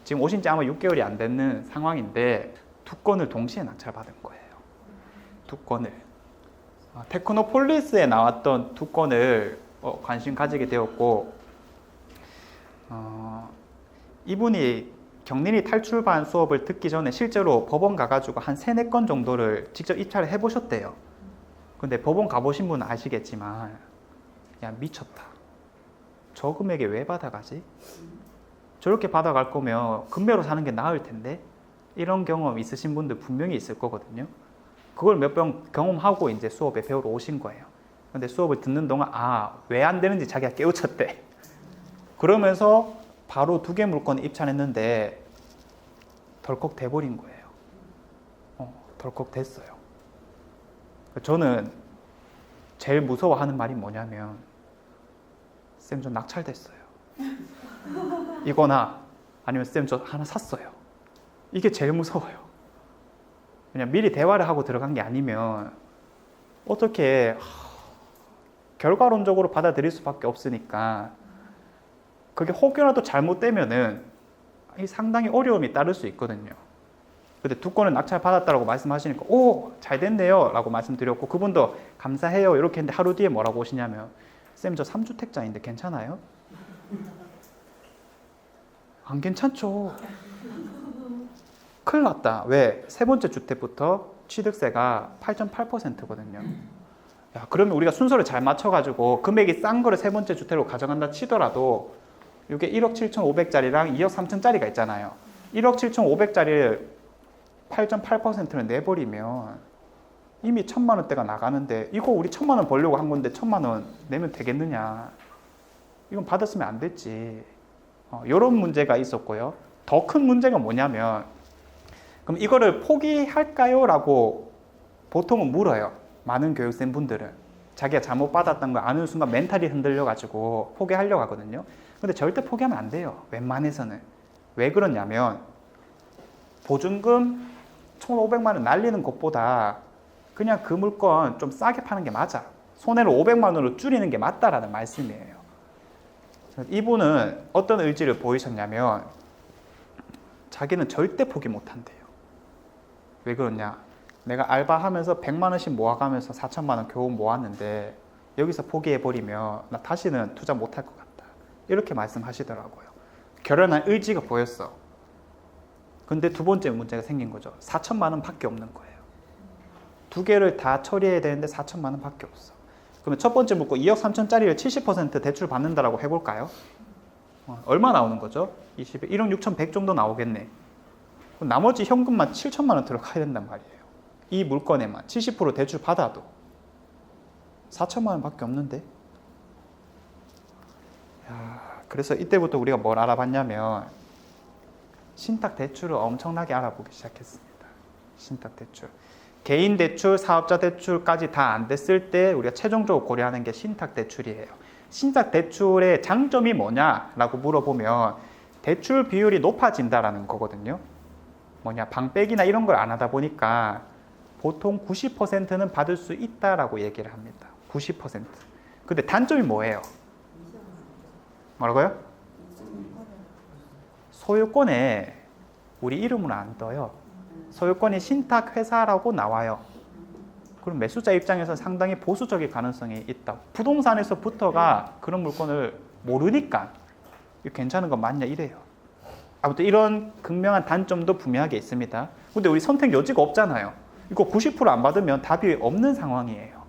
지금 오신 지 아마 6개월이 안 되는 상황인데 두 건을 동시에 낙찰받은 거예요. 두 건을. 테크노폴리스에 나왔던 두 건을 관심 가지게 되었고, 이분이 경린이 탈출반 수업을 듣기 전에 실제로 법원 가가지고 한 3-4건 정도를 직접 입찰을 해보셨대요. 근데 법원 가보신 분은 아시겠지만, 야, 미쳤다. 저 금액에 왜 받아가지? 저렇게 받아갈 거면 금매로 사는 게 나을 텐데? 이런 경험 있으신 분들 분명히 있을 거거든요. 그걸 몇 번 경험하고 이제 수업에 배우러 오신 거예요. 근데 수업을 듣는 동안, 왜 안 되는지 자기가 깨우쳤대. 그러면서 바로 2개 물건을 입찰했는데 덜컥 돼버린 거예요. 덜컥 됐어요. 저는 제일 무서워하는 말이 뭐냐면, 쌤, 저 낙찰됐어요. 이거나 아니면 쌤, 저 하나 샀어요. 이게 제일 무서워요. 그냥 미리 대화를 하고 들어간 게 아니면 어떻게 결과론적으로 받아들일 수밖에 없으니까, 그게 혹여라도 잘못되면은 상당히 어려움이 따를 수 있거든요. 근데 2건을 낙찰 받았다고 말씀하시니까 잘 됐네요 라고 말씀드렸고, 그분도 감사해요 이렇게 했는데 하루 뒤에 뭐라고 오시냐면, 쌤, 저 3주택자인데 괜찮아요? 안 괜찮죠. 큰일 났다. 왜? 3번째 주택부터 취득세가 8.8%거든요. 야, 그러면 우리가 순서를 잘 맞춰가지고 금액이 싼 거를 3번째 주택으로 가져간다 치더라도, 이게 1억 7,500짜리랑 2억 3천짜리가 있잖아요. 1억 7,500짜리를 8.8%를 내버리면 이미 1,000만 원대가 나가는데, 이거 우리 1,000만 원 벌려고 한 건데 1,000만 원 내면 되겠느냐. 이건 받았으면 안 됐지. 이런 문제가 있었고요. 더 큰 문제가 뭐냐면, 그럼 이거를 포기할까요? 라고 보통은 물어요. 많은 교육생 분들은. 자기가 잘못 받았던 걸 아는 순간 멘탈이 흔들려가지고 포기하려고 하거든요. 근데 절대 포기하면 안 돼요. 웬만해서는. 왜 그러냐면, 보증금 1,500만 원 날리는 것보다 그냥 그 물건 좀 싸게 파는 게 맞아. 손해를 500만 원으로 줄이는 게 맞다라는 말씀이에요. 이분은 어떤 의지를 보이셨냐면, 자기는 절대 포기 못 한대요. 왜 그러냐? 내가 알바하면서 100만 원씩 모아가면서 4천만 원 겨우 모았는데 여기서 포기해버리면 나 다시는 투자 못 할 것 같다. 이렇게 말씀하시더라고요. 결연한 의지가 보였어. 근데 2번째 문제가 생긴 거죠. 4천만 원 밖에 없는 거예요. 2개를 다 처리해야 되는데 4천만 원 밖에 없어. 그러면 첫 번째 물건 2억 3천짜리를 70% 대출 받는다라고 해볼까요? 얼마 나오는 거죠? 1억 6천100 정도 나오겠네. 그럼 나머지 현금만 7천만 원 들어가야 된단 말이에요. 이 물건에만 70% 대출 받아도 4천만 원 밖에 없는데. 그래서 이때부터 우리가 뭘 알아봤냐면, 신탁 대출을 엄청나게 알아보기 시작했습니다. 신탁 대출. 개인 대출, 사업자 대출까지 다 안 됐을 때 우리가 최종적으로 고려하는 게 신탁 대출이에요. 신탁 대출의 장점이 뭐냐라고 물어보면 대출 비율이 높아진다라는 거거든요. 뭐냐, 방빼기나 이런 걸 안 하다 보니까 보통 90%는 받을 수 있다라고 얘기를 합니다. 90%. 근데 단점이 뭐예요? 뭐라고요? 소유권에 우리 이름은 안 떠요. 소유권이 신탁회사라고 나와요. 그럼 매수자 입장에서 상당히 보수적일 가능성이 있다. 부동산에서부터가 그런 물건을 모르니까 이거 괜찮은 거 맞냐 이래요. 아무튼 이런 극명한 단점도 분명하게 있습니다. 근데 우리 선택 여지가 없잖아요. 이거 90% 안 받으면 답이 없는 상황이에요.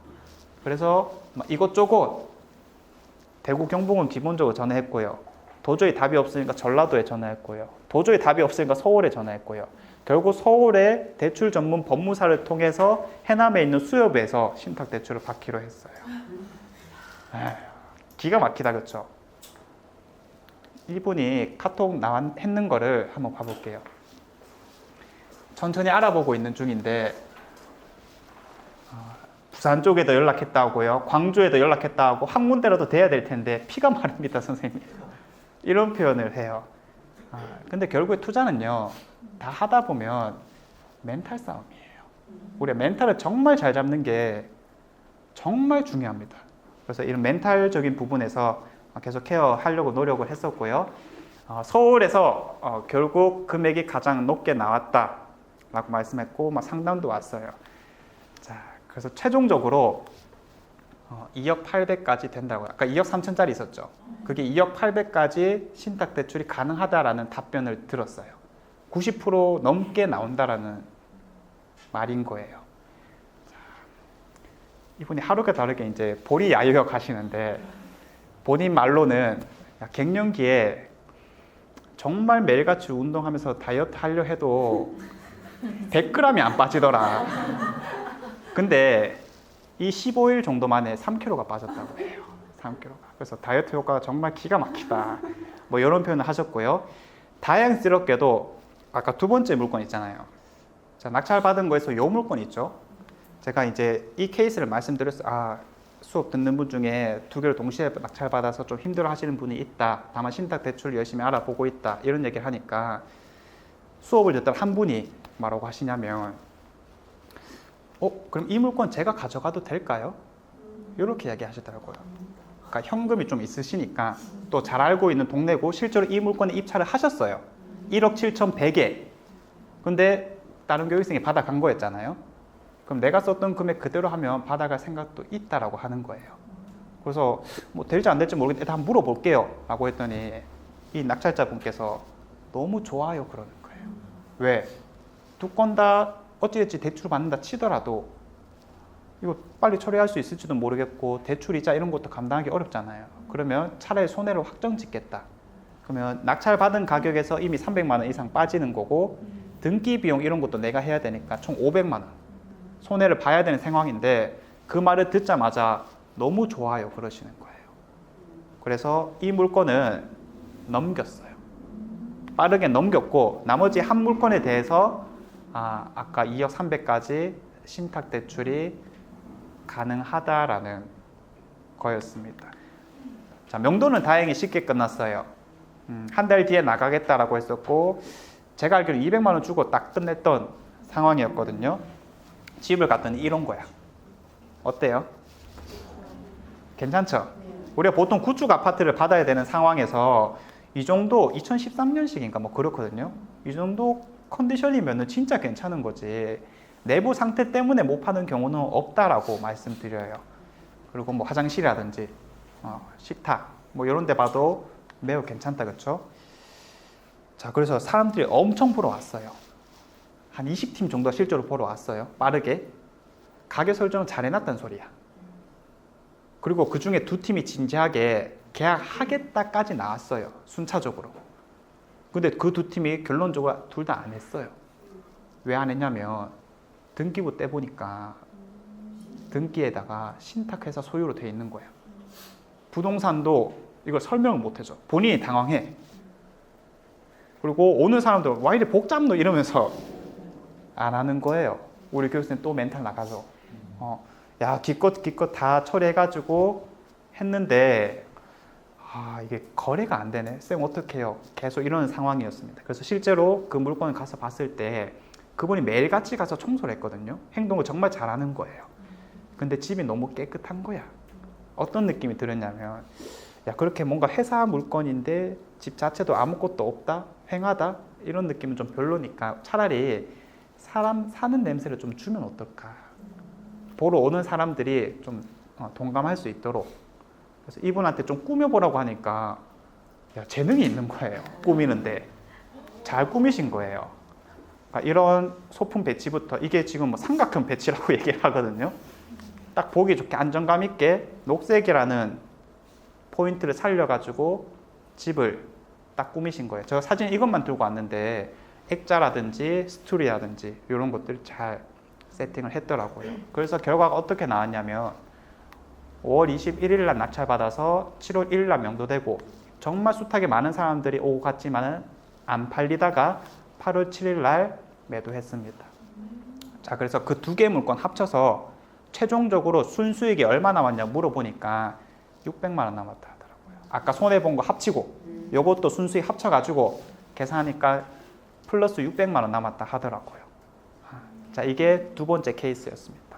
그래서 이것저것 대구 경북은 기본적으로 전화했고요. 도저히 답이 없으니까 전라도에 전화했고요. 도저히 답이 없으니까 서울에 전화했고요. 결국 서울의 대출 전문 법무사를 통해서 해남에 있는 수협에서 신탁 대출을 받기로 했어요. 기가 막히다, 그렇죠? 이분이 카톡 했는 거를 한번 봐볼게요. 천천히 알아보고 있는 중인데, 부산 쪽에도 연락했다고요. 광주에도 연락했다고. 한 군데라도 돼야 될 텐데 피가 마릅니다, 선생님. 이런 표현을 해요. 근데 결국에 투자는요, 다 하다 보면 멘탈 싸움이에요. 우리가 멘탈을 정말 잘 잡는 게 정말 중요합니다. 그래서 이런 멘탈적인 부분에서 계속 케어하려고 노력을 했었고요. 서울에서 결국 금액이 가장 높게 나왔다라고 말씀했고 상담도 왔어요. 자, 그래서 최종적으로 2억 800까지 된다고요. 아까 2억 3천짜리 있었죠. 그게 2억 800까지 신탁 대출이 가능하다라는 답변을 들었어요. 90% 넘게 나온다라는 말인 거예요. 자, 이분이 하루가 다르게 이제 보리 야유역 하시는데 본인 말로는 갱년기에 정말 매일같이 운동하면서 다이어트 하려 해도 100g이 안 빠지더라. 근데 이 15일 정도 만에 3kg가 빠졌다고 해요. 3kg가. 그래서 다이어트 효과가 정말 기가 막히다. 뭐 이런 표현을 하셨고요. 다행스럽게도 아까 두 번째 물건 있잖아요. 자, 낙찰받은 거에서 요 물건 있죠. 제가 이제 이 케이스를 말씀드렸어요. 수업 듣는 분 중에 두 개를 동시에 낙찰받아서 좀 힘들어 하시는 분이 있다. 다만 신탁 대출을 열심히 알아보고 있다. 이런 얘기를 하니까 수업을 듣던 한 분이 뭐라고 하시냐면 그럼 이 물건 제가 가져가도 될까요? 이렇게 이야기하시더라고요. 그러니까 현금이 좀 있으시니까 또 잘 알고 있는 동네고 실제로 이 물건에 입찰을 하셨어요. 1억 7,100에. 근데 다른 교육생이 받아간 거였잖아요. 그럼 내가 썼던 금액 그대로 하면 받아갈 생각도 있다라고 하는 거예요. 그래서 뭐 될지 안 될지 모르겠는데 일단 한번 물어볼게요 라고 했더니 이 낙찰자분께서 너무 좋아요 그러는 거예요. 왜? 두 건 다 어찌됐지 대출 받는다 치더라도 이거 빨리 처리할 수 있을지도 모르겠고 대출이자 이런 것도 감당하기 어렵잖아요. 그러면 차라리 손해를 확정 짓겠다. 그러면 낙찰받은 가격에서 이미 300만 원 이상 빠지는 거고 등기 비용 이런 것도 내가 해야 되니까 총 500만 원 손해를 봐야 되는 상황인데 그 말을 듣자마자 너무 좋아요 그러시는 거예요. 그래서 이 물건은 넘겼어요. 빠르게 넘겼고 나머지 한 물건에 대해서 아까 2억 300까지 신탁 대출이 가능하다라는 거였습니다. 자, 명도는 다행히 쉽게 끝났어요. 한 달 뒤에 나가겠다라고 했었고 제가 알기로 200만 원 주고 딱 끝냈던 상황이었거든요. 집을 갔더니 이런 거야. 어때요? 괜찮죠? 우리가 보통 구축 아파트를 받아야 되는 상황에서 이 정도 2013년식인가 뭐 그렇거든요. 이 정도 컨디션이면 진짜 괜찮은 거지. 내부 상태 때문에 못 파는 경우는 없다라고 말씀드려요. 그리고 뭐 화장실이라든지 식탁 뭐 이런 데 봐도 매우 괜찮다, 그렇죠? 자, 그래서 사람들이 엄청 보러 왔어요. 한 20팀 정도 실제로 보러 왔어요. 빠르게. 가격 설정은 잘 해놨다는 소리야. 그리고 그 중에 두 팀이 진지하게 계약하겠다까지 나왔어요. 순차적으로. 근데 그 두 팀이 결론적으로 둘 다 안 했어요. 왜 안 했냐면 등기부 떼보니까 등기에다가 신탁회사 소유로 돼 있는 거예요. 부동산도 이걸 설명을 못 해줘. 본인이 당황해. 그리고 오는 사람들 와 이래 복잡노 이러면서 안 하는 거예요. 우리 교수님 또 멘탈 나가서 야 기껏 다 처리해가지고 했는데 이게 거래가 안 되네. 쌤 어떡해요? 계속 이러는 상황이었습니다. 그래서 실제로 그 물건을 가서 봤을 때 그분이 매일같이 가서 청소를 했거든요. 행동을 정말 잘하는 거예요. 근데 집이 너무 깨끗한 거야. 어떤 느낌이 들었냐면 야 그렇게 뭔가 회사 물건인데 집 자체도 아무것도 없다? 휑하다? 이런 느낌은 좀 별로니까 차라리 사람 사는 냄새를 좀 주면 어떨까? 보러 오는 사람들이 좀 동감할 수 있도록. 그래서 이분한테 좀 꾸며보라고 하니까 야, 재능이 있는 거예요. 꾸미는데 잘 꾸미신 거예요. 그러니까 이런 소품 배치부터 이게 지금 뭐 삼각형 배치라고 얘기를 하거든요. 딱 보기 좋게 안정감 있게 녹색이라는 포인트를 살려가지고 집을 딱 꾸미신 거예요. 제가 사진 이것만 들고 왔는데 액자라든지 스토리라든지 이런 것들을 잘 세팅을 했더라고요. 그래서 결과가 어떻게 나왔냐면 5월 21일 날 낙찰받아서 7월 1일 날 명도되고 정말 숱하게 많은 사람들이 오고 갔지만은 안 팔리다가 8월 7일 날 매도했습니다. 자, 그래서 그 두 개 물건 합쳐서 최종적으로 순수익이 얼마 남았냐 물어보니까 600만 원 남았다 하더라고요. 아까 손해본 거 합치고 요것도 순수익 합쳐가지고 계산하니까 플러스 600만 원 남았다 하더라고요. 자, 이게 두 번째 케이스였습니다.